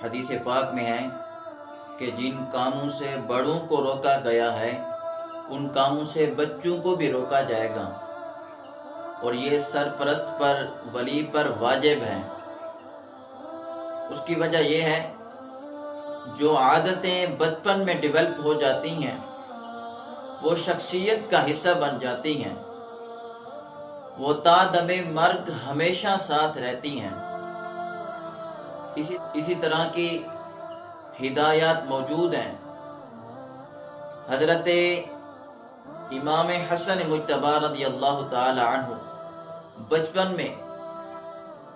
حدیث پاک میں ہے کہ جن کاموں سے بڑوں کو روکا گیا ہے ان کاموں سے بچوں کو بھی روکا جائے گا، اور یہ سرپرست پر، ولی پر واجب ہے۔ اس کی وجہ یہ ہے جو عادتیں بچپن میں ڈیولپ ہو جاتی ہیں وہ شخصیت کا حصہ بن جاتی ہیں، وہ تا دم مرگ ہمیشہ ساتھ رہتی ہیں۔ اسی طرح کی ہدایات موجود ہیں۔ حضرت امام حسن مجتبی رضی اللہ تعالی عنہ بچپن میں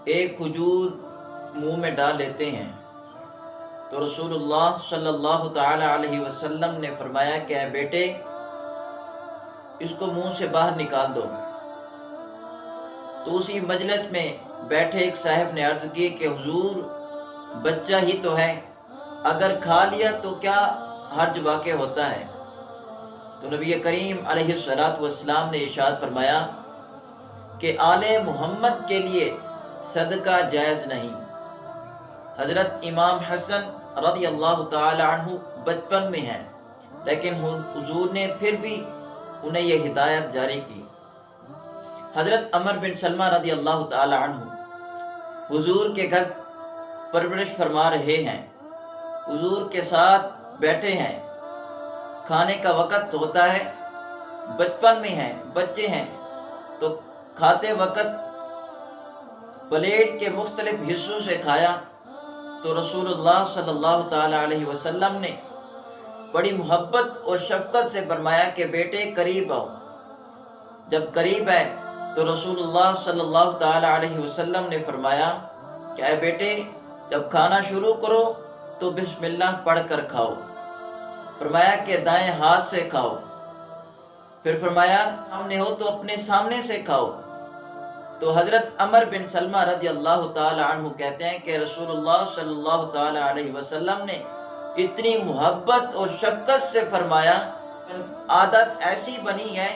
ایک کھجور منہ میں ڈال لیتے ہیں تو رسول اللہ صلی اللہ تعالی علیہ وسلم نے فرمایا کہ اے بیٹے اس کو منہ سے باہر نکال دو۔ تو اسی مجلس میں بیٹھے ایک صاحب نے عرض کی کہ حضور بچہ ہی تو ہے، اگر کھا لیا تو کیا حرج واقع ہوتا ہے؟ تو نبی کریم علیہ السلام نے ارشاد فرمایا کہ آل محمد کے لیے صدقہ جائز نہیں۔ حضرت امام حسن رضی اللہ تعالی عنہ بچپن میں ہیں، لیکن حضور نے پھر بھی انہیں یہ ہدایت جاری کی۔ حضرت عمر بن سلمہ رضی اللہ تعالی عنہ حضور کے گھر پرورش فرما رہے ہیں، حضور کے ساتھ بیٹھے ہیں، کھانے کا وقت ہوتا ہے، بچپن میں ہیں، بچے ہیں، تو کھاتے وقت پلیٹ کے مختلف حصوں سے کھایا تو رسول اللہ صلی اللہ تعالی علیہ وسلم نے بڑی محبت اور شفقت سے فرمایا کہ بیٹے قریب آؤ۔ جب قریب آئے تو رسول اللہ صلی اللہ تعالی علیہ وسلم نے فرمایا کہ اے بیٹے جب کھانا شروع کرو تو بسم اللہ پڑھ کر کھاؤ۔ فرمایا کہ دائیں ہاتھ سے کھاؤ، پھر فرمایا سامنے ہو تو اپنے سامنے سے کھاؤ۔ تو حضرت عمر بن سلمہ رضی اللہ تعالی عنہ کہتے ہیں کہ رسول اللہ صلی اللہ تعالی علیہ وسلم نے اتنی محبت اور شفقت سے فرمایا، عادت ایسی بنی ہے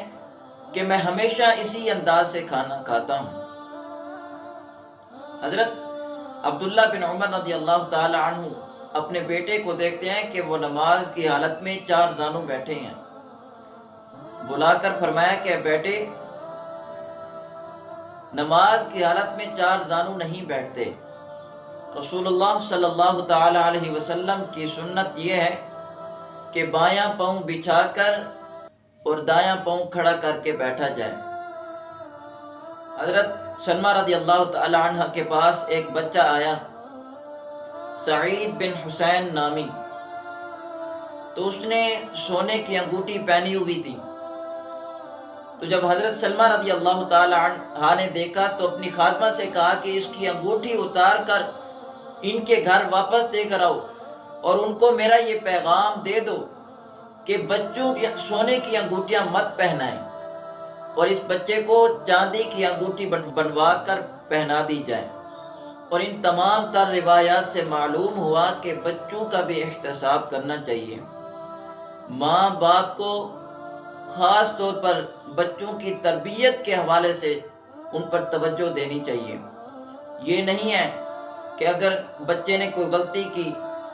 کہ میں ہمیشہ اسی انداز سے کھانا کھاتا ہوں۔ حضرت عبداللہ بن عمر رضی اللہ تعالی عنہ اپنے بیٹے کو دیکھتے ہیں کہ وہ نماز کی حالت میں چار زانوں بیٹھے ہیں، بلا کر فرمایا کہ بیٹے نماز کی حالت میں چار زانوں نہیں بیٹھتے۔ رسول اللہ صلی اللہ تعالی علیہ وسلم کی سنت یہ ہے کہ بایاں پاؤں بچھا کر اور دایاں پاؤں کھڑا کر کے بیٹھا جائے۔ حضرت سلمہ رضی اللہ تعالی عنہ کے پاس ایک بچہ آیا، سعید بن حسین نامی، تو اس نے سونے کی انگوٹھی پہنی ہوئی تھی۔ تو جب حضرت سلمہ رضی اللہ تعالی عنہ نے دیکھا تو اپنی خادمہ سے کہا کہ اس کی انگوٹھی اتار کر ان کے گھر واپس دے کر آؤ اور ان کو میرا یہ پیغام دے دو کہ بچوں سونے کی انگوٹھیاں مت پہنائیں اور اس بچے کو چاندی کی انگوٹھی بنوا کر پہنا دی جائے۔ اور ان تمام تر روایات سے معلوم ہوا کہ بچوں کا بھی احتساب کرنا چاہیے۔ ماں باپ کو خاص طور پر بچوں کی تربیت کے حوالے سے ان پر توجہ دینی چاہیے۔ یہ نہیں ہے کہ اگر بچے نے کوئی غلطی کی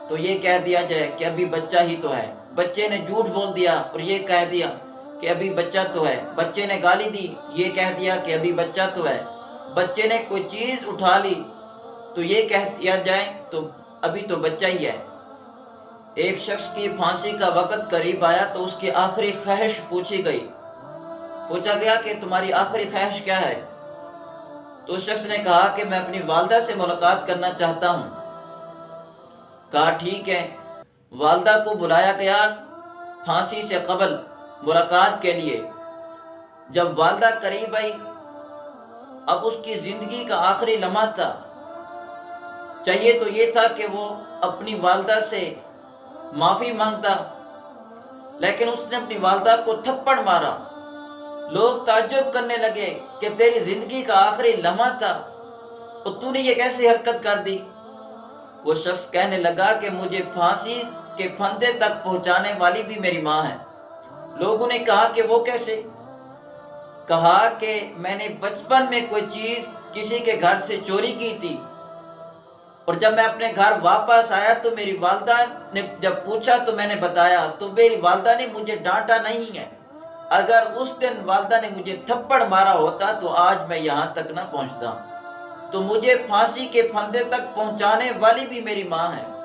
تو یہ کہہ دیا جائے کہ ابھی بچہ ہی تو ہے، بچے نے جھوٹ بول دیا اور یہ کہہ دیا کہ ابھی بچہ تو ہے، بچے نے گالی دی یہ کہہ دیا کہ ابھی بچہ تو ہے، بچے نے کوئی چیز اٹھا لی تو یہ کہہ دیا جائے تو ابھی تو بچہ ہی ہے۔ ایک شخص کی پھانسی کا وقت قریب آیا تو اس کی آخری خواہش پوچھی گئی، پوچھا گیا کہ تمہاری آخری خواہش کیا ہے؟ تو اس شخص نے کہا کہ میں اپنی والدہ سے ملاقات کرنا چاہتا ہوں۔ کہا ٹھیک ہے۔ والدہ کو بلایا گیا پھانسی سے قبل ملاقات کے لیے۔ جب والدہ قریب آئی، اب اس کی زندگی کا آخری لمحہ تھا، چاہیے تو یہ تھا کہ وہ اپنی والدہ سے معافی مانگتا، لیکن اس نے اپنی والدہ کو تھپڑ مارا۔ لوگ تعجب کرنے لگے کہ تیری زندگی کا آخری لمحہ تھا اور تو نے یہ کیسے حرکت کر دی؟ وہ شخص کہنے لگا کہ مجھے پھانسی کے پھندے تک پہنچانے والی بھی میری ماں ہے۔ لوگوں نے کہا کہ وہ کیسے؟ کہا کہ میں نے بچپن میں کوئی چیز کسی کے گھر سے چوری کی تھی اور جب میں اپنے گھر واپس آیا تو میری والدہ نے جب پوچھا تو میں نے بتایا، تو میری والدہ نے مجھے ڈانٹا نہیں ہے۔ اگر اس دن والدہ نے مجھے تھپڑ مارا ہوتا تو آج میں یہاں تک نہ پہنچتا۔ تو مجھے پھانسی کے پھندے تک پہنچانے والی بھی میری ماں ہے۔